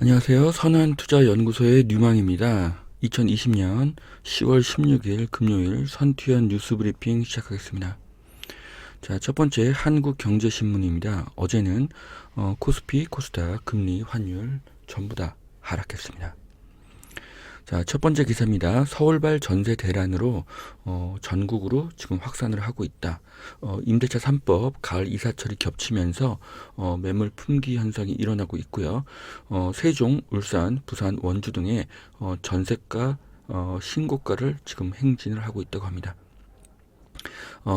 안녕하세요. 선한투자연구소의 류망입니다. 2020년 10월 16일 금요일 선투연 뉴스 브리핑 시작하겠습니다. 자, 첫 번째 한국경제신문입니다. 어제는 코스피, 코스닥, 금리, 환율 전부 다 하락했습니다. 자, 첫 번째 기사입니다. 서울발 전세 대란으로 전국으로 지금 확산을 하고 있다. 임대차 3법 가을 이사철이 겹치면서 매물 품귀 현상이 일어나고 있고요. 세종, 울산, 부산, 원주 등의 전세가 신고가를 지금 행진을 하고 있다고 합니다.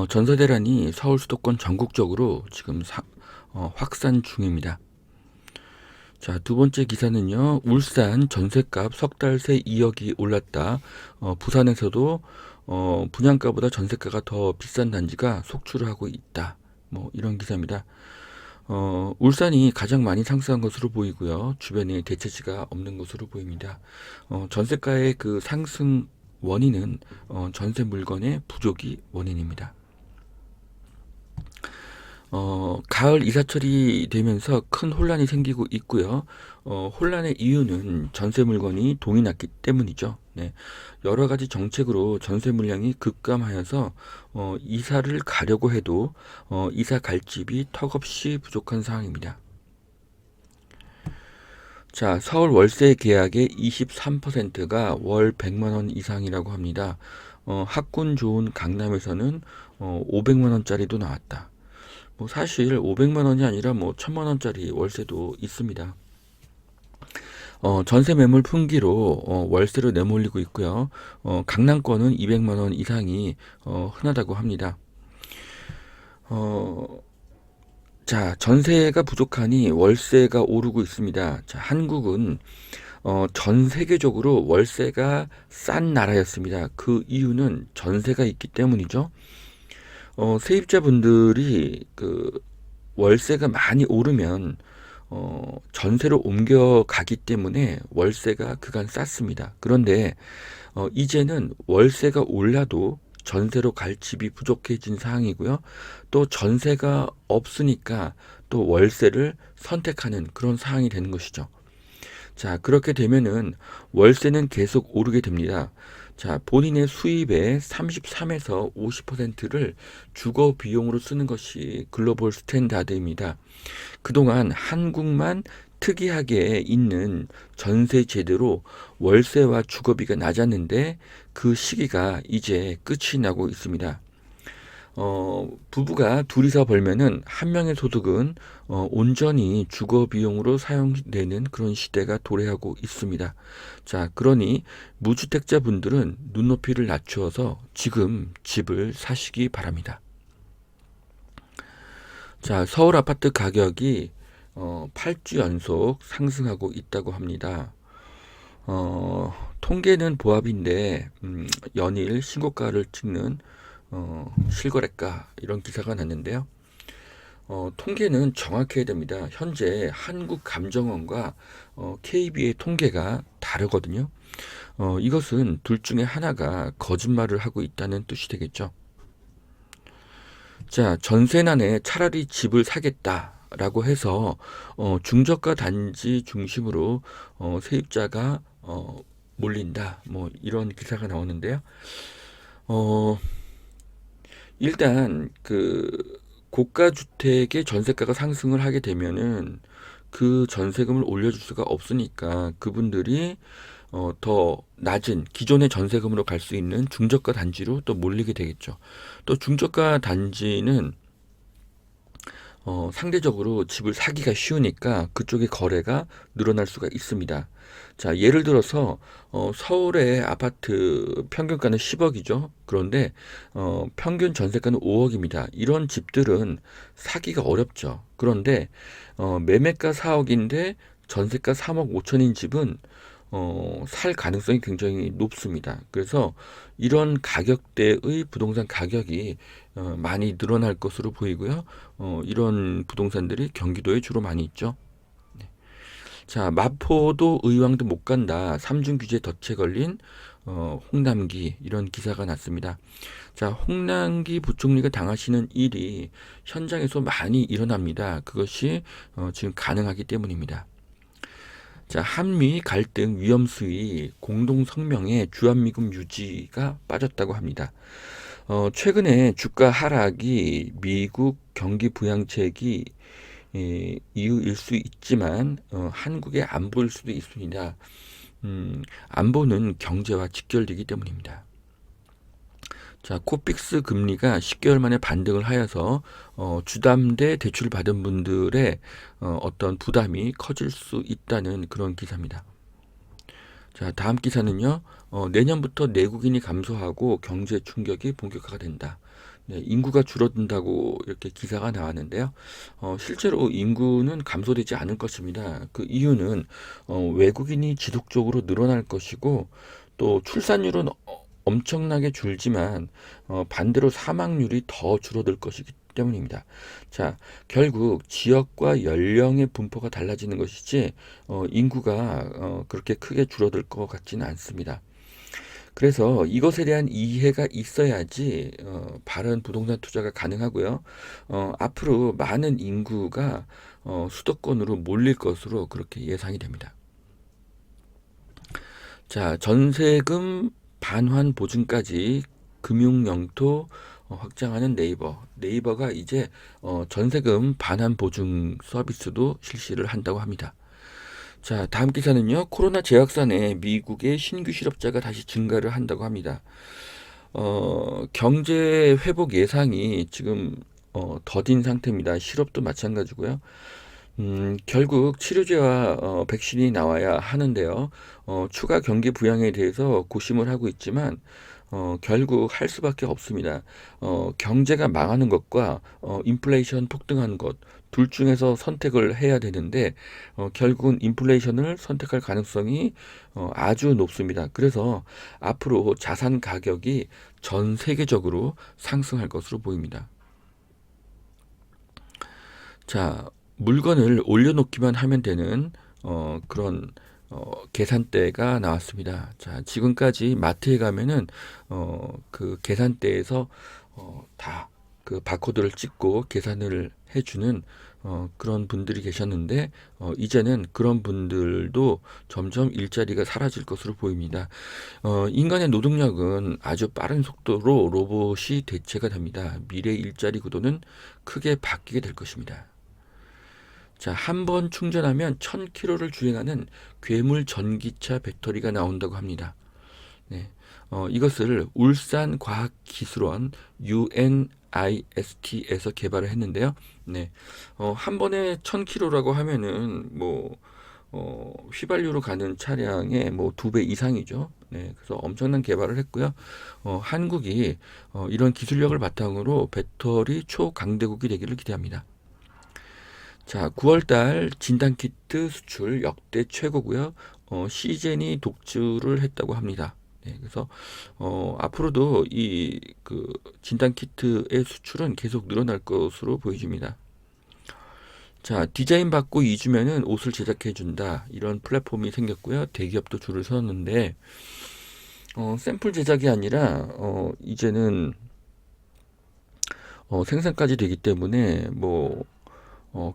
전세 대란이 서울 수도권 전국적으로 지금 확산 중입니다. 자, 두 번째 기사는요. 울산 전셋값 석 달 새 2억이 올랐다. 부산에서도 분양가보다 전셋가가 더 비싼 단지가 속출을 하고 있다. 뭐 이런 기사입니다. 울산이 가장 많이 상승한 것으로 보이고요. 주변에 대체지가 없는 것으로 보입니다. 전셋가의 그 상승 원인은 전세 물건의 부족이 원인입니다. 가을 이사철이 되면서 큰 혼란이 생기고 있고요. 혼란의 이유는 전세 물건이 동이 났기 때문이죠. 네. 여러 가지 정책으로 전세 물량이 급감하여서 이사를 가려고 해도 이사 갈 집이 턱없이 부족한 상황입니다. 자, 서울 월세 계약의 23%가 월 100만 원 이상이라고 합니다. 학군 좋은 강남에서는 500만 원짜리도 나왔다. 뭐 사실 500만 원이 아니라 뭐 1000만 원짜리 월세도 있습니다. 전세 매물 품귀로 월세로 내몰리고 있고요. 강남권은 200만 원 이상이 흔하다고 합니다. 자, 전세가 부족하니 월세가 오르고 있습니다. 자, 한국은 전 세계적으로 월세가 싼 나라였습니다. 그 이유는 전세가 있기 때문이죠. 세입자분들이 그 월세가 많이 오르면 전세로 옮겨가기 때문에 월세가 그간 쌌습니다. 그런데 이제는 월세가 올라도 전세로 갈 집이 부족해진 상황이고요. 또 전세가 없으니까 또 월세를 선택하는 그런 상황이 되는 것이죠. 자, 그렇게 되면은 월세는 계속 오르게 됩니다. 자, 본인의 수입의 33에서 50%를 주거 비용으로 쓰는 것이 글로벌 스탠다드입니다. 그동안 한국만 특이하게 있는 전세 제도로 월세와 주거비가 낮았는데 그 시기가 이제 끝이 나고 있습니다. 부부가 둘이서 벌면은 한 명의 소득은 온전히 주거 비용으로 사용되는 그런 시대가 도래하고 있습니다. 자, 그러니 무주택자 분들은 눈높이를 낮추어서 지금 집을 사시기 바랍니다. 자, 서울 아파트 가격이 8주 연속 상승하고 있다고 합니다. 통계는 보합인데 연일 신고가를 찍는 실거래가 이런 기사가 났는데요. 통계는 정확해야 됩니다. 현재 한국감정원과 KB의 통계가 다르거든요. 이것은 둘 중에 하나가 거짓말을 하고 있다는 뜻이 되겠죠. 자, 전세난에 차라리 집을 사겠다라고 해서 중저가 단지 중심으로 세입자가 몰린다. 뭐 이런 기사가 나오는데요. 일단 그 고가 주택의 전세가가 상승을 하게 되면은 그 전세금을 올려줄 수가 없으니까 그분들이 더 낮은 기존의 전세금으로 갈 수 있는 중저가 단지로 또 몰리게 되겠죠. 또 중저가 단지는 상대적으로 집을 사기가 쉬우니까 그쪽의 거래가 늘어날 수가 있습니다. 자, 예를 들어서 서울의 아파트 평균가는 10억이죠. 그런데 평균 전세가는 5억입니다. 이런 집들은 사기가 어렵죠. 그런데 매매가 4억인데 전세가 3억 5천인 집은 살 가능성이 굉장히 높습니다. 그래서 이런 가격대의 부동산 가격이 많이 늘어날 것으로 보이고요. 이런 부동산들이 경기도에 주로 많이 있죠. 네. 자, 마포도 의왕도 못 간다. 3중 규제 덫에 걸린 홍남기 이런 기사가 났습니다. 자, 홍남기 부총리가 당하시는 일이 현장에서 많이 일어납니다. 그것이 지금 가능하기 때문입니다. 자, 한미 갈등 위험 수위 공동 성명에 주한미군 유지가 빠졌다고 합니다. 최근에 주가 하락이 미국 경기 부양책이 이유일 수 있지만 한국의 안보일 수도 있습니다. 안보는 경제와 직결되기 때문입니다. 자, 코픽스 금리가 10개월 만에 반등을 하여서 주담대 대출 받은 분들의 어떤 부담이 커질 수 있다는 그런 기사입니다. 자, 다음 기사는요. 내년부터 내국인이 감소하고 경제 충격이 본격화가 된다. 네, 인구가 줄어든다고 이렇게 기사가 나왔는데요. 실제로 인구는 감소되지 않을 것입니다. 그 이유는 외국인이 지속적으로 늘어날 것이고 또 출산율은 엄청나게 줄지만 반대로 사망률이 더 줄어들 것이기 때문입니다. 자, 결국 지역과 연령의 분포가 달라지는 것이지 인구가 그렇게 크게 줄어들 것 같지는 않습니다. 그래서 이것에 대한 이해가 있어야지 바른 부동산 투자가 가능하고요. 앞으로 많은 인구가 수도권으로 몰릴 것으로 그렇게 예상이 됩니다. 자, 전세금 반환 보증까지 금융 영토 확장하는 네이버. 네이버가 이제 전세금 반환 보증 서비스도 실시를 한다고 합니다. 자, 다음 기사는요. 코로나 재확산에 미국의 신규 실업자가 다시 증가를 한다고 합니다. 경제 회복 예상이 지금 더딘 상태입니다. 실업도 마찬가지고요. 결국 치료제와 백신이 나와야 하는데요. 추가 경기 부양에 대해서 고심을 하고 있지만 결국 할 수밖에 없습니다. 경제가 망하는 것과 인플레이션 폭등하는 것 둘 중에서 선택을 해야 되는데 결국은 인플레이션을 선택할 가능성이 아주 높습니다. 그래서 앞으로 자산 가격이 전 세계적으로 상승할 것으로 보입니다. 자, 물건을 올려놓기만 하면 되는 그런 계산대가 나왔습니다. 자, 지금까지 마트에 가면은 그 계산대에서 다 그 바코드를 찍고 계산을 해주는 그런 분들이 계셨는데 이제는 그런 분들도 점점 일자리가 사라질 것으로 보입니다. 인간의 노동력은 아주 빠른 속도로 로봇이 대체가 됩니다. 미래 일자리 구도는 크게 바뀌게 될 것입니다. 자, 한 번 충전하면 1000km를 주행하는 괴물 전기차 배터리가 나온다고 합니다. 네, 이것을 울산과학기술원 UNIST에서 개발을 했는데요. 네, 한 번에 1000km라고 하면은 뭐 휘발유로 가는 차량의 뭐 2배 이상이죠. 네, 그래서 엄청난 개발을 했고요. 한국이 이런 기술력을 바탕으로 배터리 초강대국이 되기를 기대합니다. 자, 9월달 진단키트 수출 역대 최고고요. 시젠이 독주를 했다고 합니다. 네, 그래서 앞으로도 이 그 진단키트의 수출은 계속 늘어날 것으로 보여집니다. 자, 디자인 받고 2주면은 옷을 제작해 준다. 이런 플랫폼이 생겼고요. 대기업도 줄을 섰는데 샘플 제작이 아니라 이제는 생산까지 되기 때문에 뭐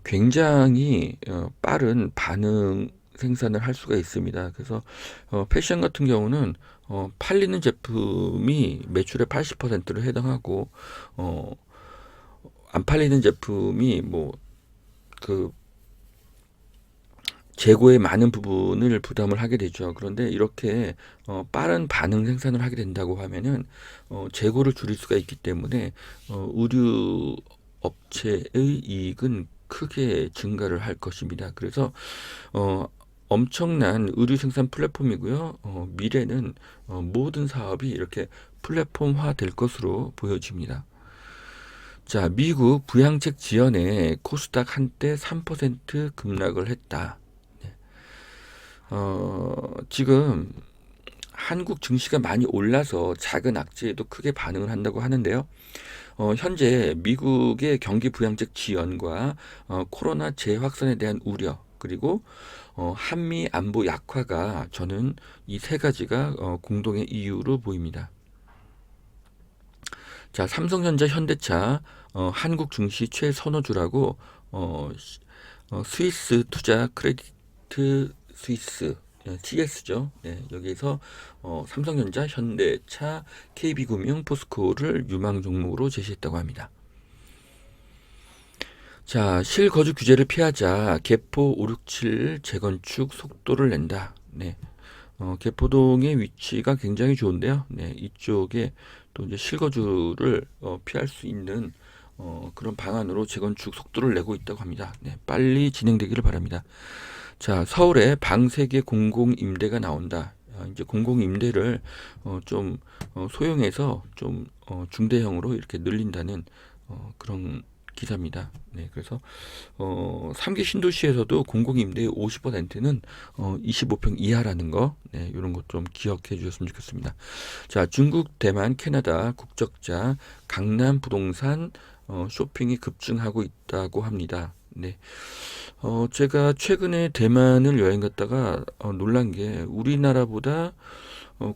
굉장히 빠른 반응 생산을 할 수가 있습니다. 그래서 패션 같은 경우는 팔리는 제품이 매출의 80%를 해당하고 안 팔리는 제품이 뭐 그 재고의 많은 부분을 부담을 하게 되죠. 그런데 이렇게 빠른 반응 생산을 하게 된다고 하면은 재고를 줄일 수가 있기 때문에 의류 업체의 이익은 크게 증가를 할 것입니다. 그래서 엄청난 의류 생산 플랫폼이고요. 미래는 모든 사업이 이렇게 플랫폼화 될 것으로 보여집니다. 자, 미국 부양책 지연에 코스닥 한때 3% 급락을 했다. 네. 지금 한국 증시가 많이 올라서 작은 악재에도 크게 반응을 한다고 하는데요. 현재 미국의 경기 부양책 지연과 코로나 재확산에 대한 우려, 그리고 한미 안보 약화가 저는 이 세 가지가 공동의 이유로 보입니다. 자, 삼성전자, 현대차, 한국 증시 최선호주라고 스위스 투자 크레디트 스위스 TS죠. 네, 여기에서 삼성전자, 현대차, KB금융, 포스코를 유망 종목으로 제시했다고 합니다. 자, 실거주 규제를 피하자 개포 567 재건축 속도를 낸다. 네. 개포동의 위치가 굉장히 좋은데요. 네, 이쪽에 또 이제 실거주를 피할 수 있는 그런 방안으로 재건축 속도를 내고 있다고 합니다. 네, 빨리 진행되기를 바랍니다. 자, 서울에 방 3개 공공임대가 나온다. 이제 공공임대를 좀 소형해서 좀 중대형으로 이렇게 늘린다는 그런 기사입니다. 네, 그래서 3기 신도시에서도 공공임대의 50%는 25평 이하라는 거, 네, 이런 것 좀 기억해 주셨으면 좋겠습니다. 자, 중국, 대만, 캐나다 국적자 강남 부동산 쇼핑이 급증하고 있다고 합니다. 네, 제가 최근에 대만을 여행 갔다가 놀란 게 우리나라보다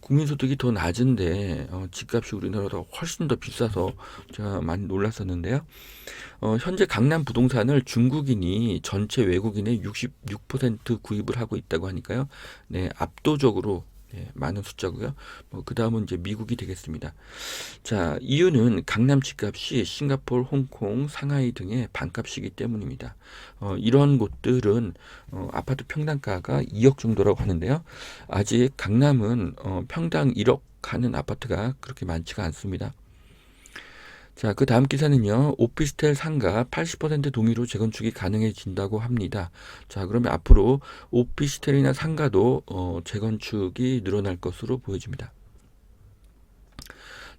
국민소득이 더 낮은데 집값이 우리나라보다 훨씬 더 비싸서 제가 많이 놀랐었는데요. 현재 강남 부동산을 중국인이 전체 외국인의 66% 구입을 하고 있다고 하니까요. 네, 압도적으로 네, 많은 숫자고요. 그 다음은 이제 미국이 되겠습니다. 자, 이유는 강남 집값이 싱가포르, 홍콩, 상하이 등의 반값이기 때문입니다. 이런 곳들은 아파트 평당가가 2억 정도라고 하는데요. 아직 강남은 평당 1억 하는 아파트가 그렇게 많지가 않습니다. 자, 그 다음 기사는요. 오피스텔 상가 80% 동의로 재건축이 가능해진다고 합니다. 자, 그러면 앞으로 오피스텔이나 상가도 재건축이 늘어날 것으로 보여집니다.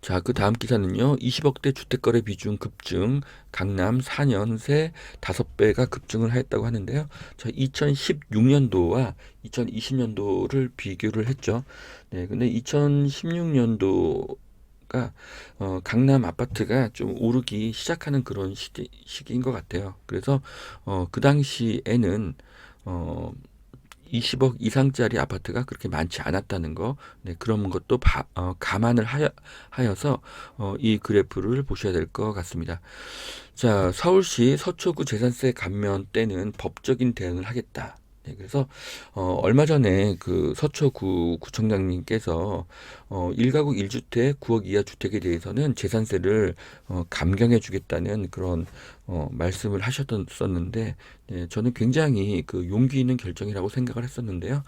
자, 그 다음 기사는요. 20억대 주택거래 비중 급증, 강남 4년 새 5배가 급증을 하였다고 하는데요. 자, 2016년도와 2020년도를 비교를 했죠. 네, 근데 2016년도 강남 아파트가 좀 오르기 시작하는 그런 시기인 것 같아요. 그래서 그 당시에는 20억 이상짜리 아파트가 그렇게 많지 않았다는 거, 네, 그런 것도 감안을 하여서 이 그래프를 보셔야 될 것 같습니다. 자, 서울시 서초구 재산세 감면 때는 법적인 대응을 하겠다. 네, 그래서 얼마 전에 그 서초구 구청장님께서 1가구 1주택 9억 이하 주택에 대해서는 재산세를 감경해 주겠다는 그런 말씀을 하셨었는데, 네, 저는 굉장히 그 용기 있는 결정이라고 생각을 했었는데요.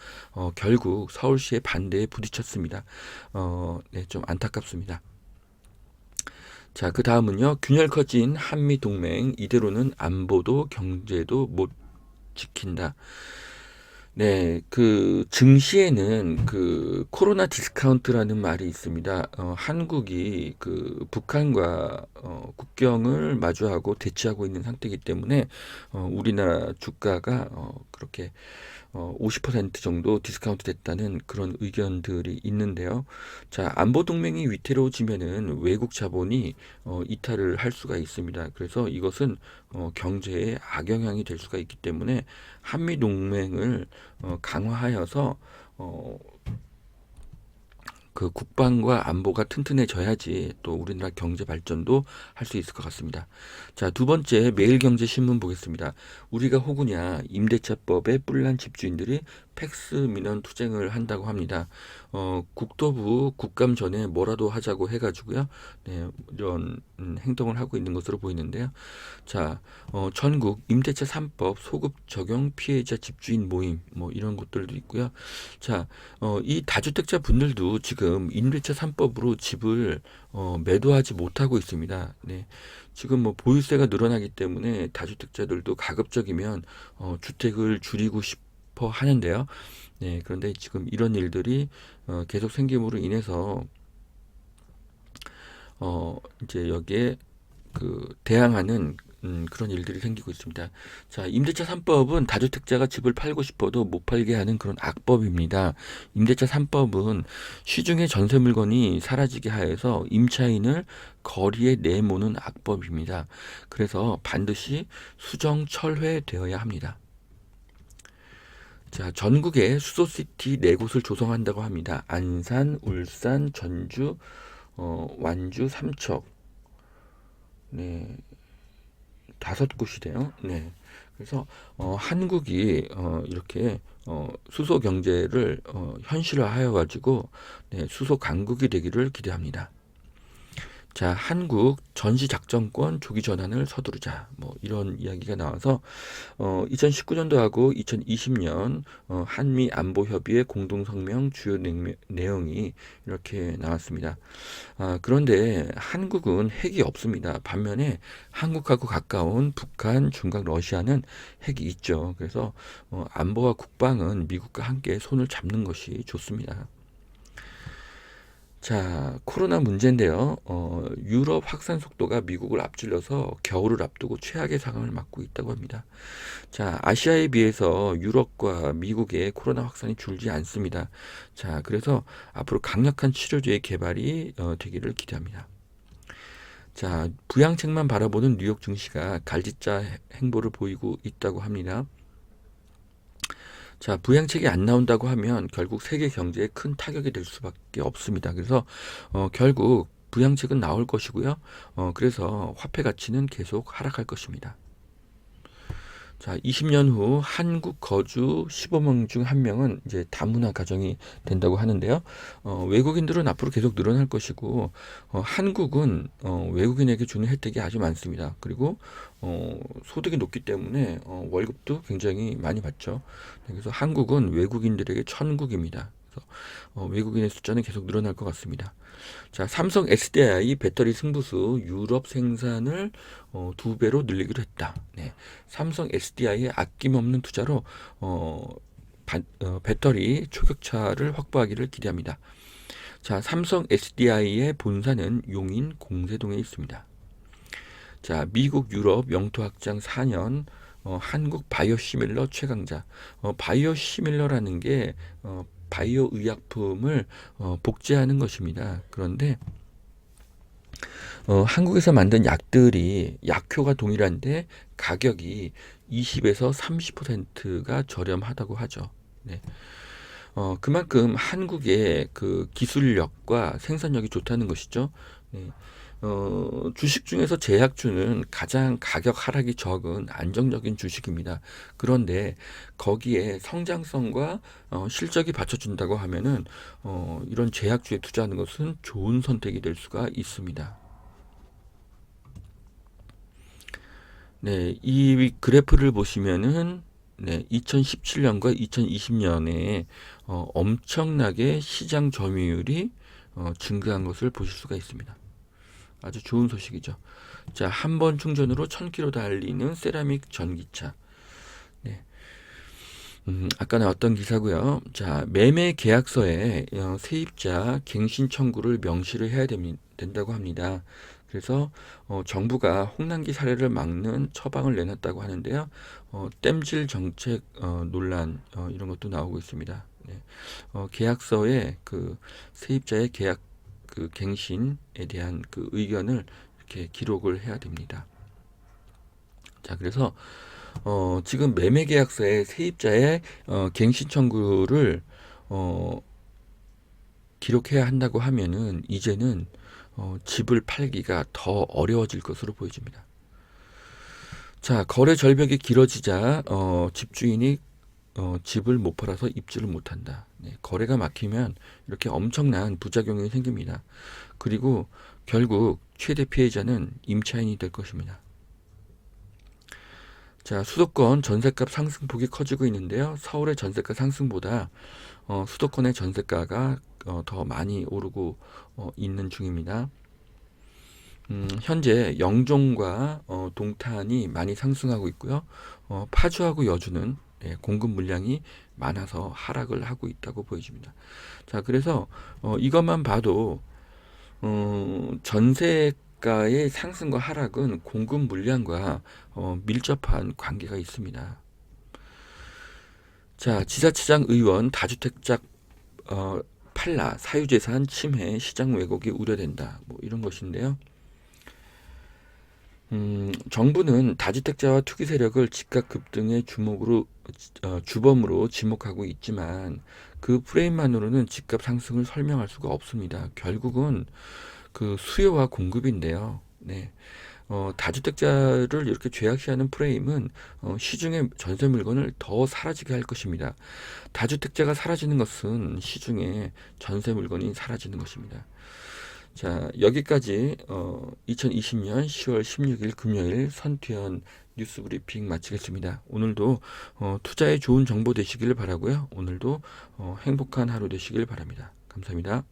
결국 서울시의 반대에 부딪혔습니다. 네, 좀 안타깝습니다. 자, 그 다음은요. 균열 커진 한미 동맹, 이대로는 안보도 경제도 못 지킨다. 네, 그 증시에는 그 코로나 디스카운트라는 말이 있습니다. 한국이 그 북한과 국경을 마주하고 대치하고 있는 상태이기 때문에 우리나라 주가가 그렇게 50% 정도 디스카운트 됐다는 그런 의견들이 있는데요. 자, 안보 동맹이 위태로워지면은 외국 자본이 이탈을 할 수가 있습니다. 그래서 이것은 경제에 악영향이 될 수가 있기 때문에 한미 동맹을 강화하여서 그 국방과 안보가 튼튼해져야지 또 우리나라 경제 발전도 할 수 있을 것 같습니다. 자, 두 번째 매일경제신문 보겠습니다. 우리가 호구냐 임대차법에 뿔난 집주인들이 팩스 민원 투쟁을 한다고 합니다. 국토부 국감 전에 뭐라도 하자고 해가지고요. 네, 이런 행동을 하고 있는 것으로 보이는데요. 자, 전국 임대차 3법 소급 적용 피해자 집주인 모임 뭐 이런 것들도 있고요. 자, 이 다주택자 분들도 지금 임대차 3법으로 집을 매도하지 못하고 있습니다. 네. 지금 뭐 보유세가 늘어나기 때문에 다주택자들도 가급적이면 주택을 줄이고 싶어 하는데요. 네, 그런데 지금 이런 일들이 계속 생김으로 인해서 이제 여기에 그 대항하는 그런 일들이 생기고 있습니다. 자, 임대차 3법은 다주택자가 집을 팔고 싶어도 못 팔게 하는 그런 악법입니다. 임대차 3법은 시중의 전세 물건이 사라지게 하여서 임차인을 거리에 내모는 악법입니다. 그래서 반드시 수정 철회되어야 합니다. 자, 전국에 수소시티 4곳을 조성한다고 합니다. 안산, 울산, 전주, 완주, 삼척. 네, 5곳이래요. 네. 그래서 한국이 이렇게 수소 경제를 현실화하여 가지고 네, 수소 강국이 되기를 기대합니다. 자, 한국 전시작전권 조기 전환을 서두르자. 뭐 이런 이야기가 나와서 2019년도하고 2020년 한미 안보 협의회 공동성명 주요 내용이 이렇게 나왔습니다. 그런데 한국은 핵이 없습니다. 반면에 한국하고 가까운 북한, 중국, 러시아는 핵이 있죠. 그래서 안보와 국방은 미국과 함께 손을 잡는 것이 좋습니다. 자, 코로나 문제인데요. 유럽 확산 속도가 미국을 앞질러서 겨울을 앞두고 최악의 상황을 맞고 있다고 합니다. 자, 아시아에 비해서 유럽과 미국의 코로나 확산이 줄지 않습니다. 자, 그래서 앞으로 강력한 치료제의 개발이 되기를 기대합니다. 자, 부양책만 바라보는 뉴욕 증시가 갈짓자 행보를 보이고 있다고 합니다. 자, 부양책이 안 나온다고 하면 결국 세계 경제에 큰 타격이 될 수밖에 없습니다. 그래서 결국 부양책은 나올 것이고요. 그래서 화폐 가치는 계속 하락할 것입니다. 자, 20년 후 한국 거주 15명 중 1명은 이제 다문화 가정이 된다고 하는데요. 외국인들은 앞으로 계속 늘어날 것이고, 한국은 외국인에게 주는 혜택이 아주 많습니다. 그리고 소득이 높기 때문에 월급도 굉장히 많이 받죠. 네, 그래서 한국은 외국인들에게 천국입니다. 그래서 외국인의 숫자는 계속 늘어날 것 같습니다. 자, 삼성 SDI 배터리 승부수 유럽 생산을 2배로 늘리기로 했다. 네, 삼성 SDI의 아낌없는 투자로 배터리 초격차를 확보하기를 기대합니다. 자, 삼성 SDI의 본사는 용인 공세동에 있습니다. 자, 미국 유럽 영토 확장 4년 한국 바이오시밀러 최강자. 바이오시밀러라는 게 바이오 의약품을 복제하는 것입니다. 그런데 한국에서 만든 약들이 약효가 동일한데 가격이 20에서 30%가 저렴하다고 하죠. 네. 그만큼 한국의 그 기술력과 생산력이 좋다는 것이죠. 네. 주식 중에서 제약주는 가장 가격 하락이 적은 안정적인 주식입니다. 그런데 거기에 성장성과 실적이 받쳐준다고 하면은 이런 제약주에 투자하는 것은 좋은 선택이 될 수가 있습니다. 네, 이 그래프를 보시면은 네, 2017년과 2020년에 엄청나게 시장 점유율이 증가한 것을 보실 수가 있습니다. 아주 좋은 소식이죠. 자, 한 번 충전으로 1000km 달리는 세라믹 전기차. 네. 아까 나왔던 기사고요. 자, 매매 계약서에 세입자 갱신 청구를 명시를 해야 된다고 합니다. 그래서 정부가 홍남기 사례를 막는 처방을 내놨다고 하는데요. 땜질 정책 논란 이런 것도 나오고 있습니다. 네. 계약서에 그 세입자의 계약 그 갱신에 대한 그 의견을 이렇게 기록을 해야 됩니다. 자, 그래서 지금 매매 계약서에 세입자의 갱신 청구를 기록해야 한다고 하면은 이제는 집을 팔기가 더 어려워질 것으로 보여집니다. 자, 거래 절벽이 길어지자 집주인이 집을 못 팔아서 입주를 못한다. 네, 거래가 막히면 이렇게 엄청난 부작용이 생깁니다. 그리고 결국 최대 피해자는 임차인이 될 것입니다. 자, 수도권 전셋값 상승폭이 커지고 있는데요. 서울의 전셋가 상승보다 수도권의 전셋가가 더 많이 오르고 있는 중입니다. 현재 영종과 동탄이 많이 상승하고 있고요. 파주하고 여주는 공급 물량이 많아서 하락을 하고 있다고 보여집니다. 자, 그래서 이것만 봐도 전세가의 상승과 하락은 공급 물량과 밀접한 관계가 있습니다. 자, 지자체장 의원 다주택자 팔라 사유재산 침해 시장 왜곡이 우려된다. 뭐 이런 것인데요. 정부는 다주택자와 투기 세력을 집값 급등의 주범으로 지목하고 있지만 그 프레임만으로는 집값 상승을 설명할 수가 없습니다. 결국은 그 수요와 공급인데요. 네. 다주택자를 이렇게 죄악시하는 프레임은 시중의 전세 물건을 더 사라지게 할 것입니다. 다주택자가 사라지는 것은 시중에 전세 물건이 사라지는 것입니다. 자, 여기까지 2020년 10월 16일 금요일 선투현 뉴스 브리핑 마치겠습니다. 오늘도 투자에 좋은 정보 되시길 바라고요. 오늘도 행복한 하루 되시길 바랍니다. 감사합니다.